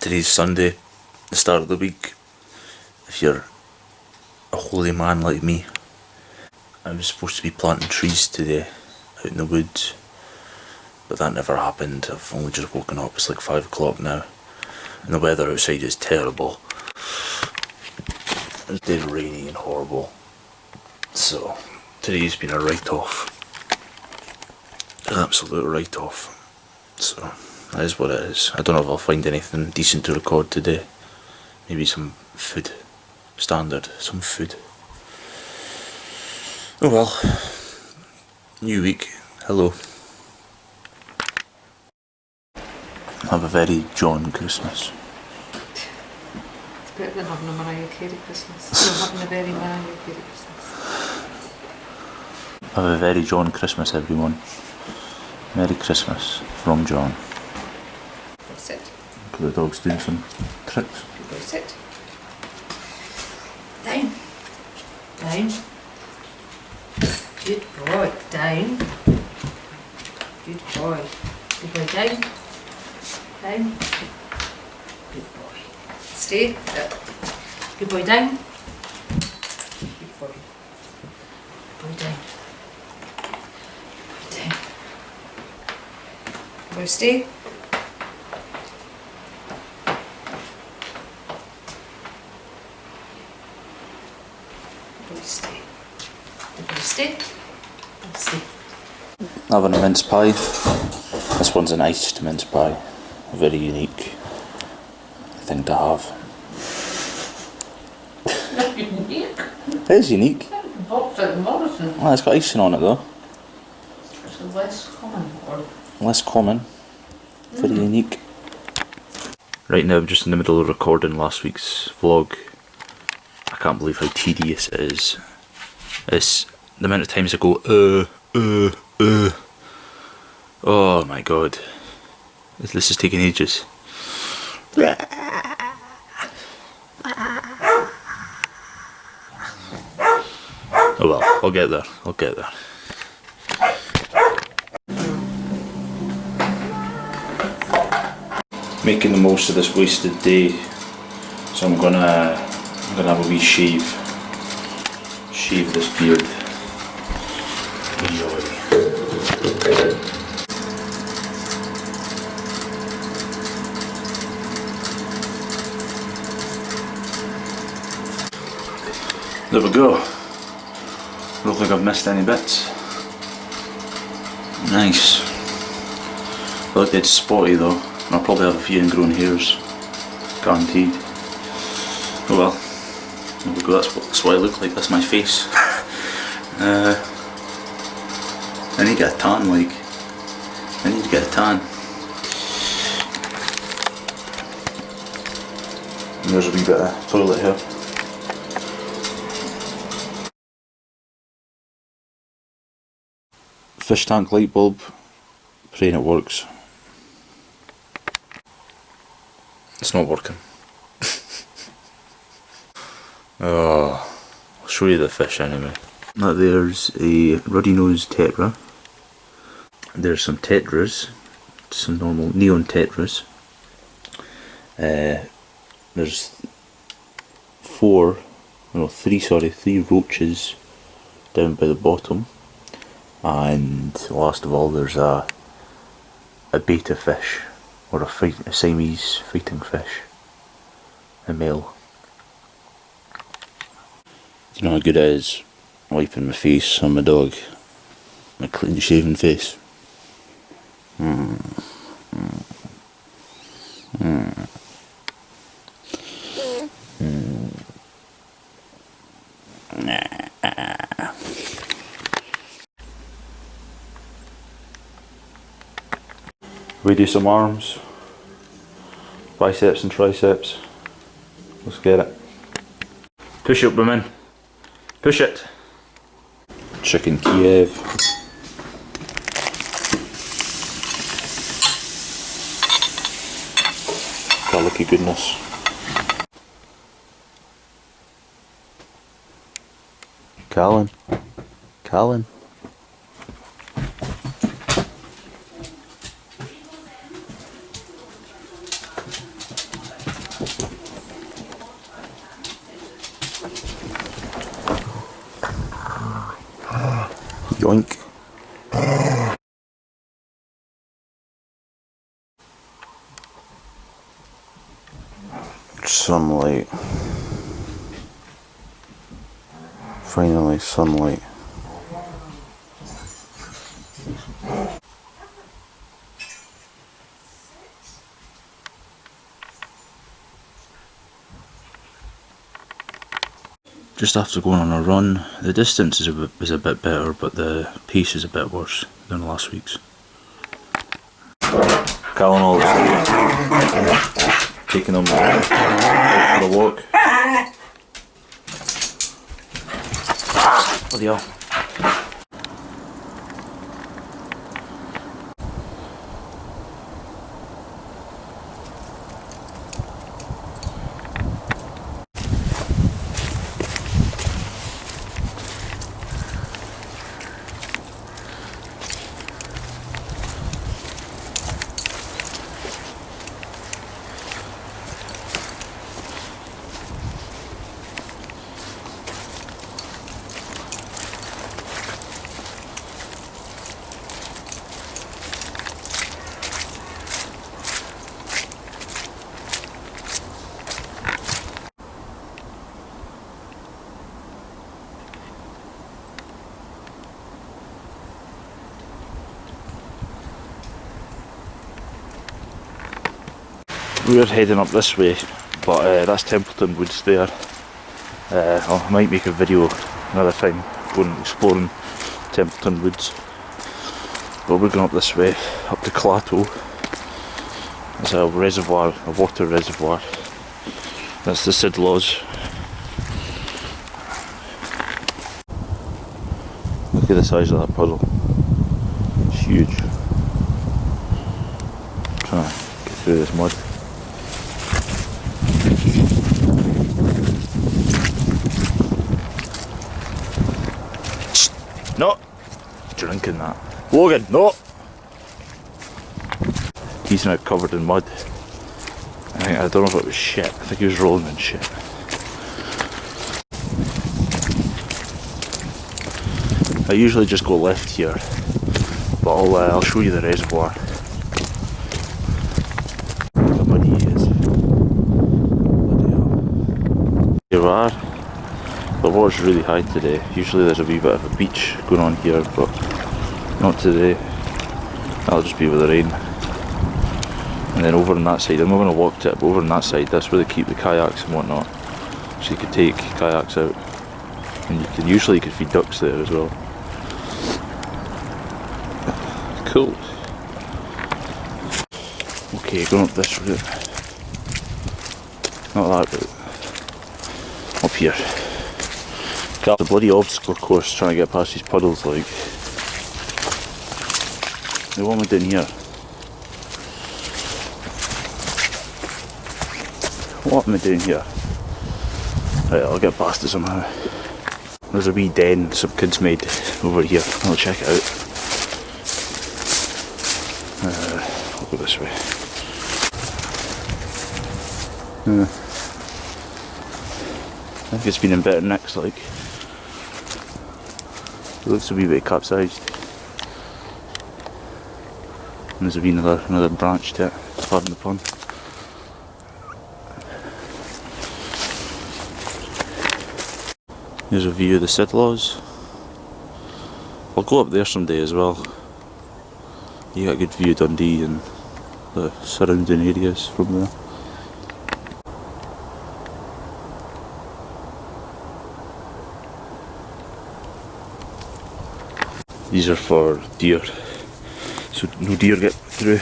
Today's Sunday, the start of the week. If you're a holy man like me, I was supposed to be planting trees today out in the woods, but that never happened. I've only just woken up, it's like 5 o'clock now, and the weather outside is terrible. It's dead rainy and horrible, so today's been a write-off. An absolute write-off. So that is what it is. I don't know if I'll find anything decent to record today. Maybe some food. Standard. Some food. Oh well. New week. Hello. Have a very John Christmas. It's better than having a Mariah Carey Christmas. No, having a very Mariah Carey Christmas. Have a very John Christmas, everyone. Merry Christmas from John. Go sit. The dog's doing some tricks. Go sit. Down. Down. Good boy. Down. Good boy. Good boy. Down. Down. Good boy. Stay. Good boy. Down. Good boy. Good boy. Down. Good boy. Down. Good boy. Stay. Stay. Stay. Stay. Having a mince pie. This one's an iced mince pie. A very unique thing to have. Not unique. It is unique. Box out of Morrison. Oh, it's got icing on it though. It's less common. Or Less common. Very unique. Right now I'm just in the middle of recording last week's vlog. I can't believe how tedious it is. It's the amount of times I go, Oh my god. This is taking ages. Oh well, I'll get there. I'll get there. Making the most of this wasted day. So I'm gonna have a wee shave this beard. Enjoy. There we go. Look like I've missed any bits. Nice. I look dead spotty though, and I'll probably have a few ingrown hairs. Guaranteed. Oh well. There we go, that's what I look like, that's my face. I need to get a tan, like. I need to get a tan. And there's a wee bit of toilet here. Fish tank light bulb. Praying it works. It's not working. Oh, I'll show you the fish anyway. Now there's a ruddy-nosed tetra. There's some tetras, some normal neon tetras. There's three roaches down by the bottom. And last of all there's a beta fish, or a Siamese fighting fish. A male. You know how good it is wiping my face on my dog, my clean shaven face. We do some arms, biceps and triceps. Let's get it. Push it, women. Push it. Chicken Kiev. Garlicky goodness. Callan. Yoink. Sunlight. Finally, sunlight. Just after going on a run, the distance is a bit better, but the pace is a bit worse than last week's. Calling all taking them out for a walk. Bloody hell. We're heading up this way, but that's Templeton Woods there. I might make a video another time going exploring Templeton Woods. But we're going up this way, up to Clato. There's a reservoir, a water reservoir. That's the Sidlaws. Look at the size of that puddle. It's huge. I'm trying to get through this mud. No! Drinking that. Logan, no! He's now covered in mud. I don't know if it was shit. I think he was rolling in shit. I usually just go left here, but I'll show you the reservoir. Look how muddy he is. Bloody hell. Here we are. The water's really high today. Usually there's a wee bit of a beach going on here, but not today. That'll just be with the rain. And then over on that side, I'm not going to walk to it, but over on that side, that's where they keep the kayaks and whatnot. So you could take kayaks out. And usually you could feed ducks there as well. Cool. Okay, going up this route. Not that route. Up here. The bloody obstacle course trying to get past these puddles, like. What am I doing here? What am I doing here? Right, I'll get past it somehow. There's a wee den some kids made over here. I'll check it out. I'll go this way. I think it's been in better nicks, like. It looks a wee bit capsized. And there's a wee another branch to it, pardon the pun. Here's a view of the Sidlaws. I'll go up there someday as well. You get a good view of Dundee and the surrounding areas from there. These are for deer, so no deer get through.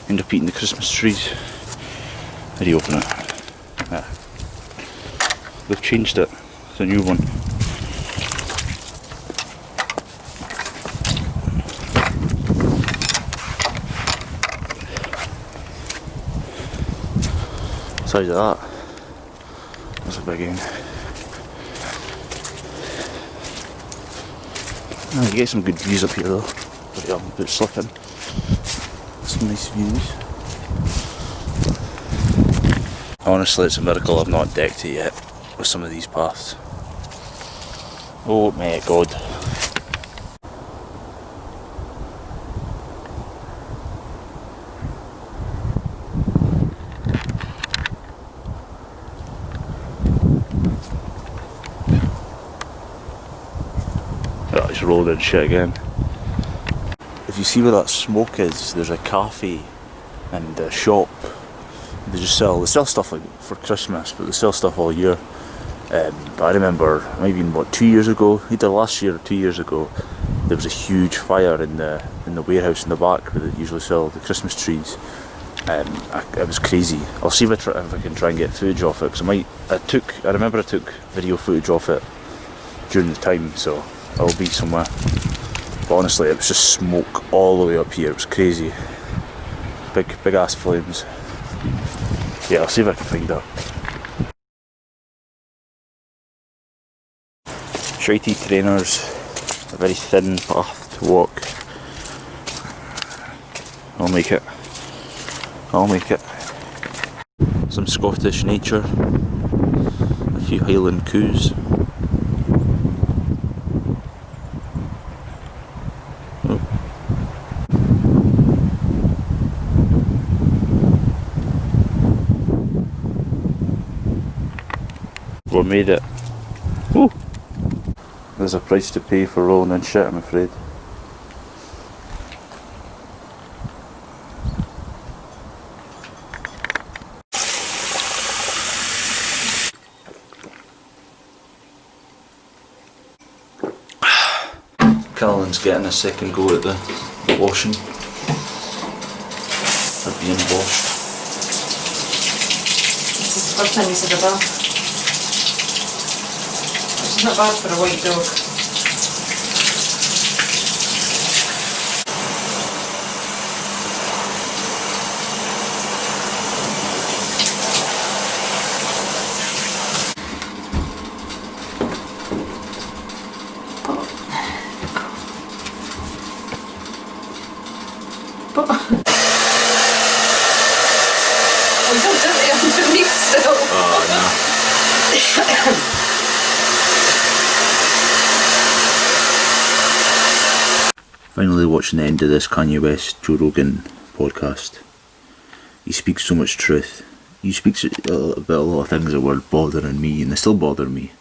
End up eating the Christmas trees. How do you open it? Ah. They've changed it. It's a new one. Size of that. That's a big one. You get some good views up here though, but I'm a bit slipping. Some nice views. Honestly, it's a miracle I've not decked it yet with some of these paths. Oh my god. place rolled in shit again. If you see where that smoke is, there's a cafe and a shop. They sell stuff like for Christmas, but they sell stuff all year. But I remember, maybe 2 years ago, either last year or 2 years ago, there was a huge fire in the warehouse in the back where they usually sell the Christmas trees. It was crazy. I'll see if I can try and get footage of it, because I remember I took video footage of it during the time, so I'll be somewhere. But honestly, it was just smoke all the way up here. It was crazy. Big ass flames. Yeah, I'll see if I can find it. Shitey trainers, a very thin path to walk. I'll make it. Some Scottish nature, a few Highland Coos. Oh. We made it. Woo. There's a price to pay for rolling in shit, I'm afraid. Callan's getting a second go at the washing. They're being washed. This is the first time he's had a bath. Which is not bad for a white dog. Finally watching the end of this Kanye West Joe Rogan podcast. He speaks so much truth. He speaks about a lot of things that were bothering me, and they still bother me,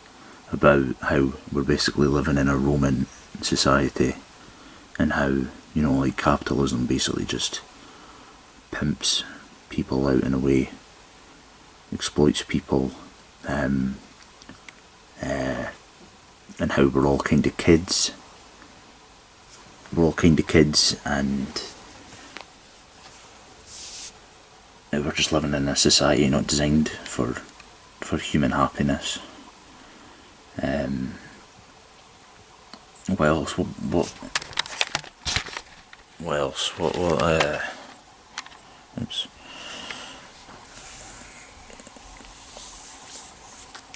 about how we're basically living in a Roman society, and how, like capitalism basically just pimps people out in a way, exploits people, and how we're all kind of kids. We're all kind of kids, and we're just living in a society not designed for human happiness. What else? Oops.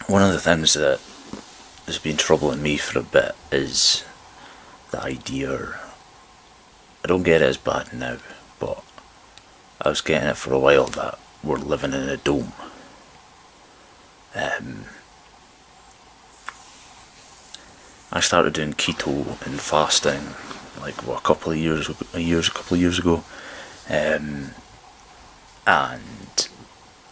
One of the things that has been troubling me for a bit is the idea, I don't get it as bad now, but I was getting it for a while, that we're living in a dome. I started doing keto and fasting a couple of years ago, and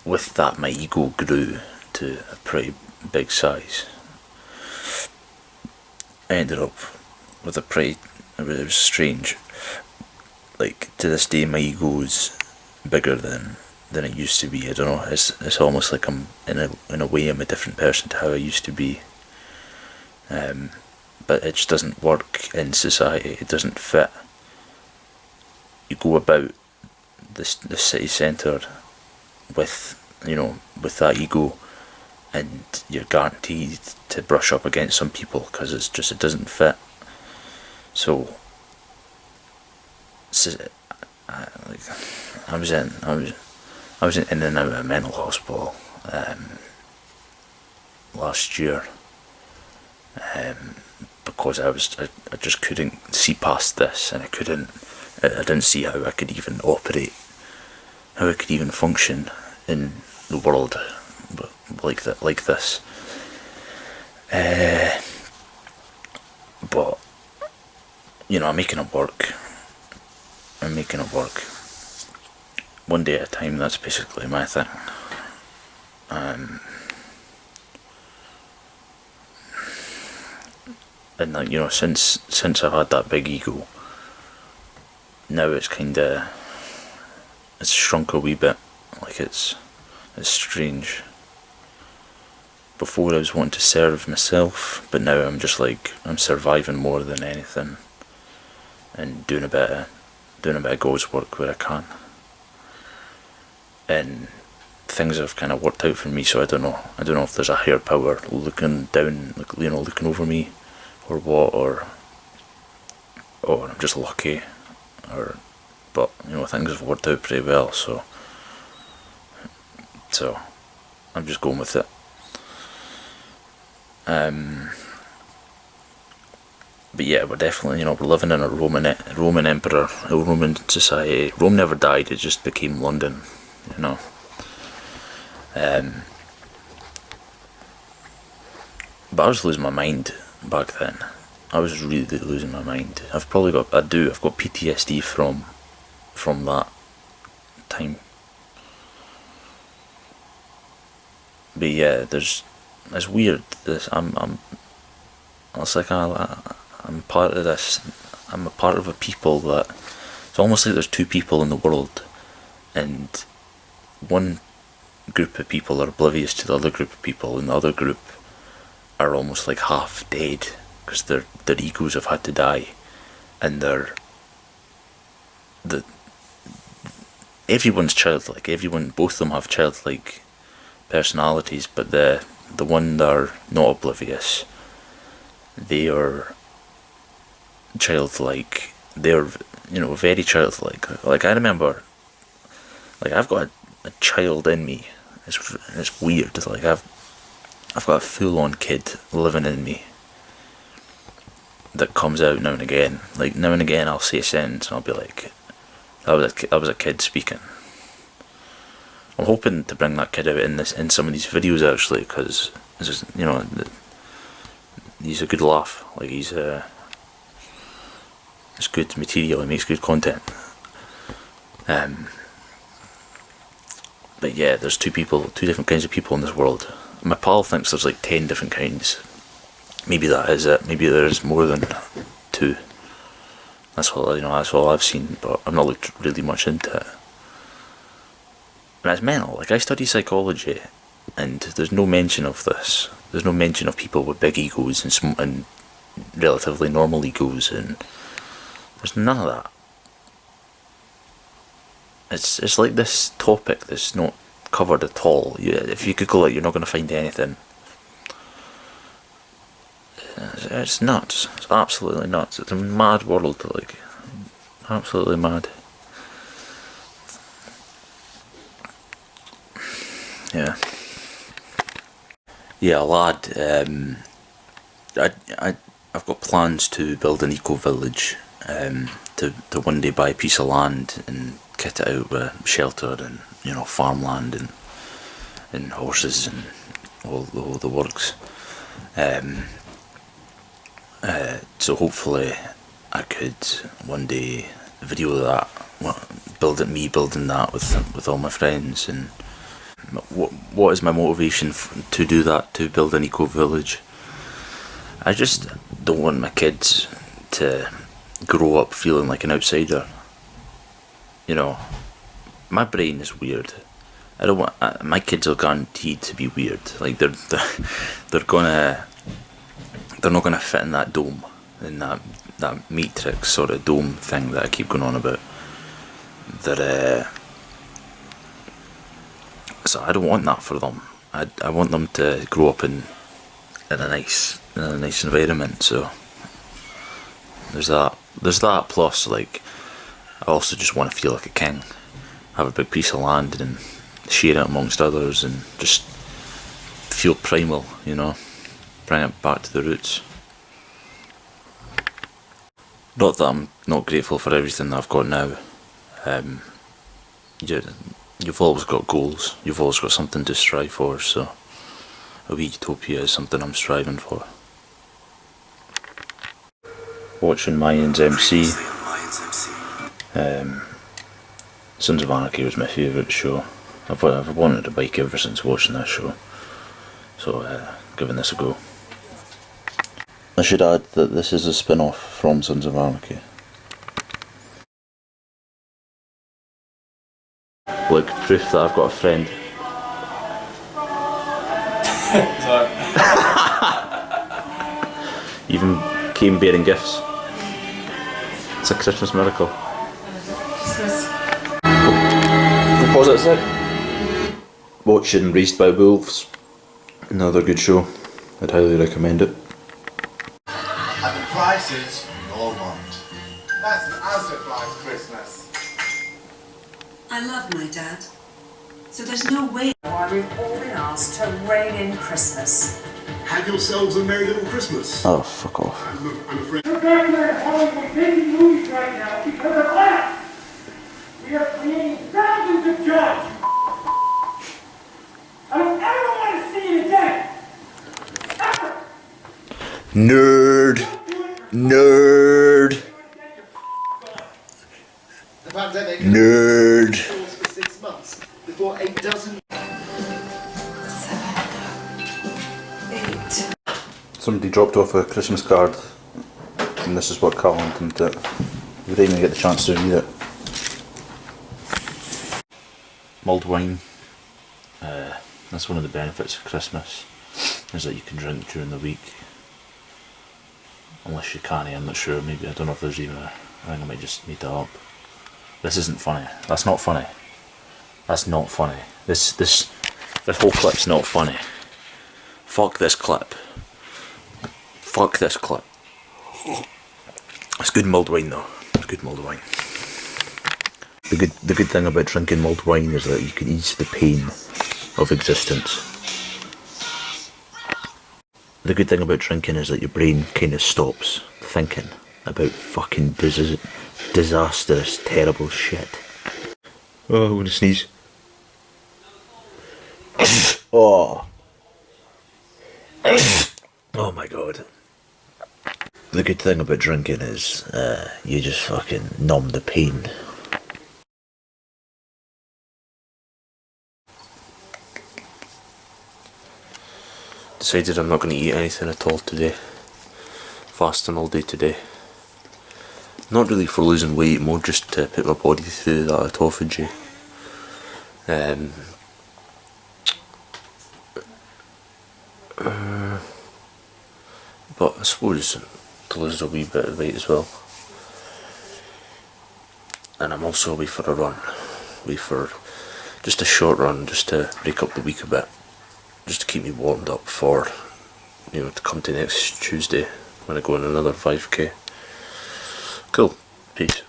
with that my ego grew to a pretty big size. I ended up with it was strange. To this day my ego's bigger than it used to be. I don't know, it's almost like I'm in a way I'm a different person to how I used to be. But it just doesn't work in society, it doesn't fit. You go about the city centre with that ego, and you're guaranteed to brush up against some people because it doesn't fit. So I was in and out of mental hospital last year, because I just couldn't see past this, and I didn't see how I could even operate, how I could even function in the world like this. But I'm making it work. One day at a time, that's basically my thing. And like, you know, since I've had that big ego, now it's shrunk a wee bit. Like it's strange. Before I was wanting to serve myself, but now I'm just like, I'm surviving more than anything, and doing a bit of God's work where I can. And things have kind of worked out for me, so I don't know if there's a higher power looking down, you know, looking over me, or what, or I'm just lucky, but you know, things have worked out pretty well, so I'm just going with it. But yeah, we're definitely, you know, we're living in a Roman emperor, a Roman society. Rome never died; it just became London, you know. But I was losing my mind back then. I was really losing my mind. I've got PTSD from that time. But yeah, it's weird. It's like I'm part of this. I'm a part of a people that. It's almost like there's two people in the world, and one group of people are oblivious to the other group of people, and the other group are almost like half dead because their egos have had to die, and everyone's childlike. Both of them have childlike personalities, but the one that are not oblivious, they are childlike. They're, you know, very childlike. Like I remember, like I've got a child in me. It's weird. Like I've got a full-on kid living in me that comes out now and again. Like now and again, I'll say a sentence and I'll be like, "That was a kid speaking." I'm hoping to bring that kid out in some of these videos actually, because you know, he's a good laugh. Like it's good material. He makes good content. But yeah, there's two different kinds of people in this world. My pal thinks there's like 10 different kinds. Maybe that is it. Maybe there's more than 2. That's all I've seen, but I've not looked really much into it. And it's mental. Like I study psychology, and there's no mention of this. There's no mention of people with big egos and relatively normal egos, and there's none of that. It's like this topic that's not covered at all. If you Google it, you're not going to find anything. It's nuts. It's absolutely nuts. It's a mad world, like absolutely mad. Yeah, lad. I've got plans to build an eco village. To one day buy a piece of land and kit it out with shelter and, you know, farmland and horses and all the works. So hopefully I could one day video that, building that with all my friends. And what is my motivation to do that, to build an eco village? I just don't want my kids to grow up feeling like an outsider. You know, my brain is weird. I don't want my kids are guaranteed to be weird. Like they're not gonna fit in that dome, in that matrix sort of dome thing that I keep going on about. So I don't want that for them. I want them to grow up in a nice environment. So there's that. Plus, like, I also just want to feel like a king, have a big piece of land and share it amongst others, and just feel primal. You know, bring it back to the roots. Not that I'm not grateful for everything that I've got now. You've always got goals. You've always got something to strive for. So a wee utopia is something I'm striving for. Watching Mayans MC. Sons of Anarchy was my favourite show. I've wanted a bike ever since watching that show. So giving this a go. I should add that this is a spin-off from Sons of Anarchy. Look, proof that I've got a friend. Even came bearing gifts. It's a Christmas miracle. Go pause it a sec. Watching Raised by Wolves. Another good show. I'd highly recommend it. At the prices we all want. That's an as-surprise Christmas. I love my dad, so there's no way. Why we've all been asked to rein in Christmas. Have yourselves a merry little Christmas. Oh, fuck off. I'm afraid. We're back at home with making movies right now because of us. We are creating thousands of jobs. I don't ever want to see it again. Ever. Nerd. Nerd. The pandemic Nerd. for 6 months before 8 dozen. Somebody dropped off a Christmas card, and this is what Carl sent it. We didn't even get the chance to read it. Mulled wine. That's one of the benefits of Christmas, is that you can drink during the week. Unless you can't, I'm not sure. Maybe, I don't know if there's even a. I think I might just made that up. This isn't funny. That's not funny. That's not funny. This whole clip's not funny. Fuck this clip. Fuck this clip. It's good mulled wine though. It's good mulled wine. The good thing about drinking mulled wine is that you can ease the pain of existence. The good thing about drinking is that your brain kind of stops thinking about fucking disastrous, terrible shit. Oh, I'm gonna sneeze. Oh. Oh my god. The good thing about drinking is you just fucking numb the pain. Decided I'm not going to eat anything at all today. Fasting all day today. Not really for losing weight, more just to put my body through that autophagy. But I suppose to lose a wee bit of weight as well. And I'm also away for a run. Away for just a short run, just to break up the week a bit. Just to keep me warmed up for, to come to next Tuesday when I go on another 5k. Cool. Peace.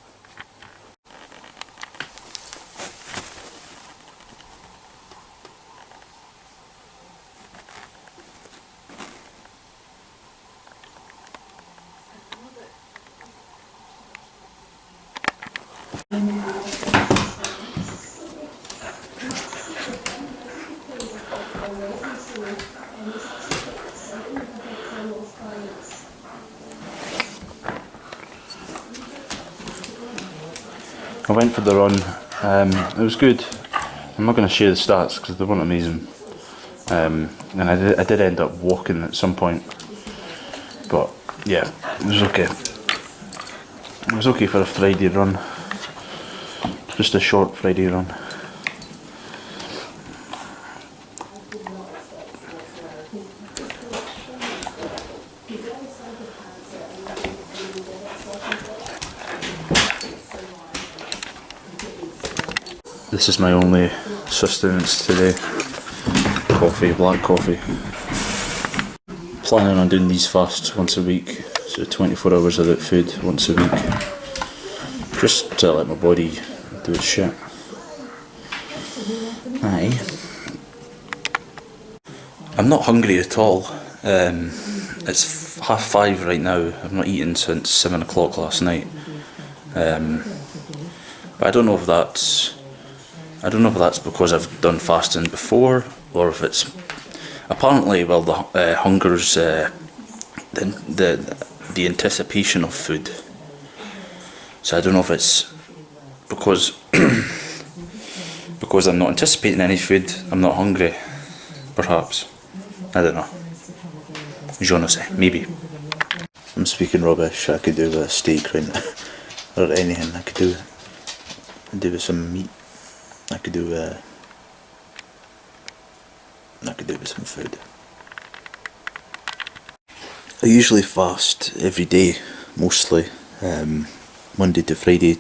I went for the run. It was good. I'm not going to share the stats because they weren't amazing. And I did end up walking at some point. But yeah, it was okay. It was okay for a Friday run. Just a short Friday run. This is my only sustenance today. Coffee, black coffee. Planning on doing these fasts once a week, so 24 hours without food once a week. Just to let my body do its shit. Aye. I'm not hungry at all. It's 5:30 right now. I've not eaten since 7 o'clock last night. But I don't know if that's because I've done fasting before, or if it's apparently, well, the hunger's the anticipation of food. So I don't know if it's because I'm not anticipating any food, I'm not hungry. Perhaps. I don't know. Je ne sais. Maybe. speaking rubbish. I could do with a steak right now. Or anything. I could do with some meat. I could do with some food. I usually fast every day, mostly. Monday to Friday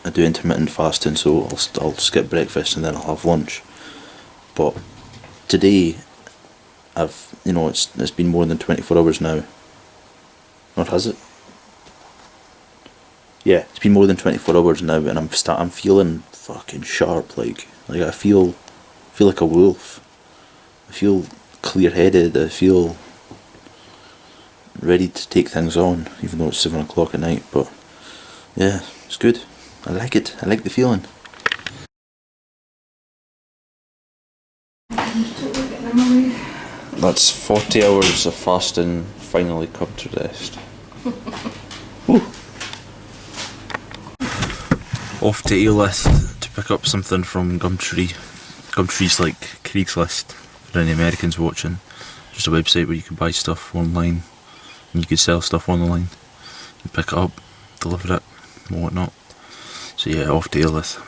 I do intermittent fasting, so I'll skip breakfast and then I'll have lunch. But today it's been more than 24 hours now. Or has it? Yeah, it's been more than 24 hours now, and I'm feeling fucking sharp. Like I feel like a wolf. I feel clear-headed. I feel ready to take things on, even though it's 7 o'clock at night. But yeah, it's good. I like it. I like the feeling. That's 40 hours of fasting finally come to rest. Off to Highland to pick up something from Gumtree. Gumtree's like Craigslist for any Americans watching. Just a website where you can buy stuff online and you can sell stuff online. You pick it up, deliver it, and whatnot. So yeah, off to Highland.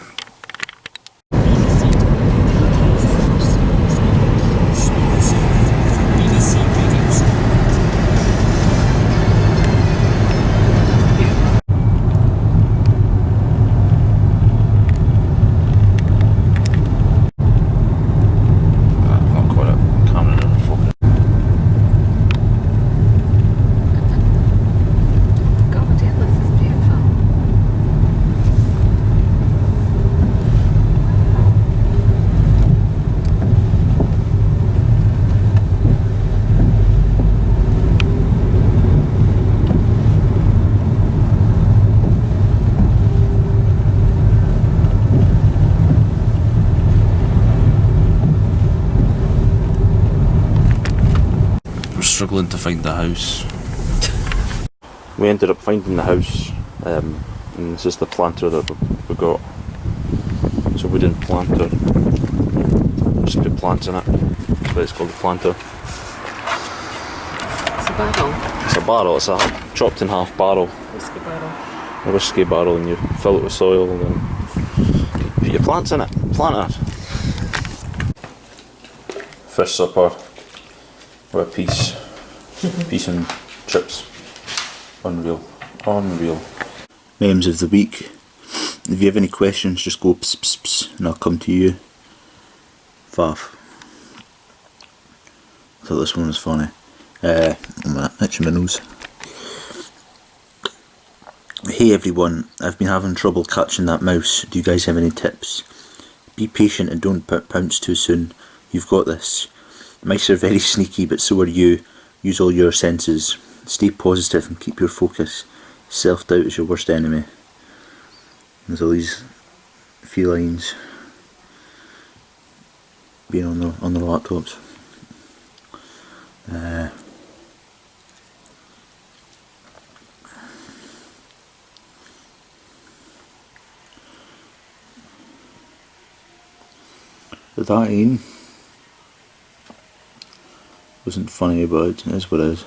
Struggling to find the house. We ended up finding the house, and this is the planter that we got. It's a wooden planter. Just put plants in it. That's why it's called a planter. It's a barrel. It's a barrel. It's a chopped in half barrel. Whiskey barrel. A whiskey barrel, and you fill it with soil and then put your plants in it. Plant it. Fish supper with a piece and chips. Unreal. Memes of the week. If you have any questions, just go pss pss pss and I'll come to you. Faff. I thought this one was funny. I'm itching my nose. Hey everyone, I've been having trouble catching that mouse. Do you guys have any tips? Be patient and don't pounce too soon. You've got this. Mice are very sneaky, but so are you. Use all your senses. Stay positive and keep your focus. Self-doubt is your worst enemy. There's all these felines being on their laptops. That in wasn't funny, but it is what it is.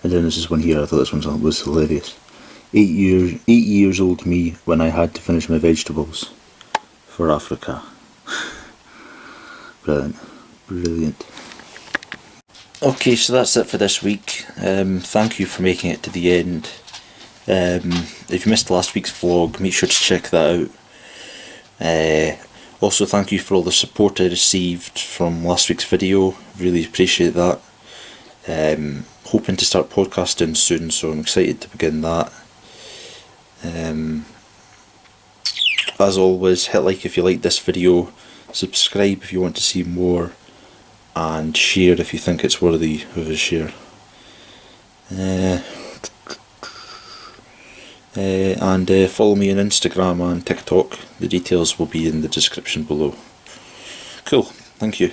And then there's this one here. I thought this one was hilarious. 8 years old me when I had to finish my vegetables for Africa. Brilliant. Okay, so that's it for this week. Thank you for making it to the end. If you missed last week's vlog, make sure to check that out. Also, thank you for all the support I received from last week's video. Really appreciate that. Hoping to start podcasting soon, so I'm excited to begin that. As always, hit like if you liked this video, subscribe if you want to see more, and share if you think it's worthy of a share. And follow me on Instagram and TikTok. The details will be in the description below. Cool, thank you.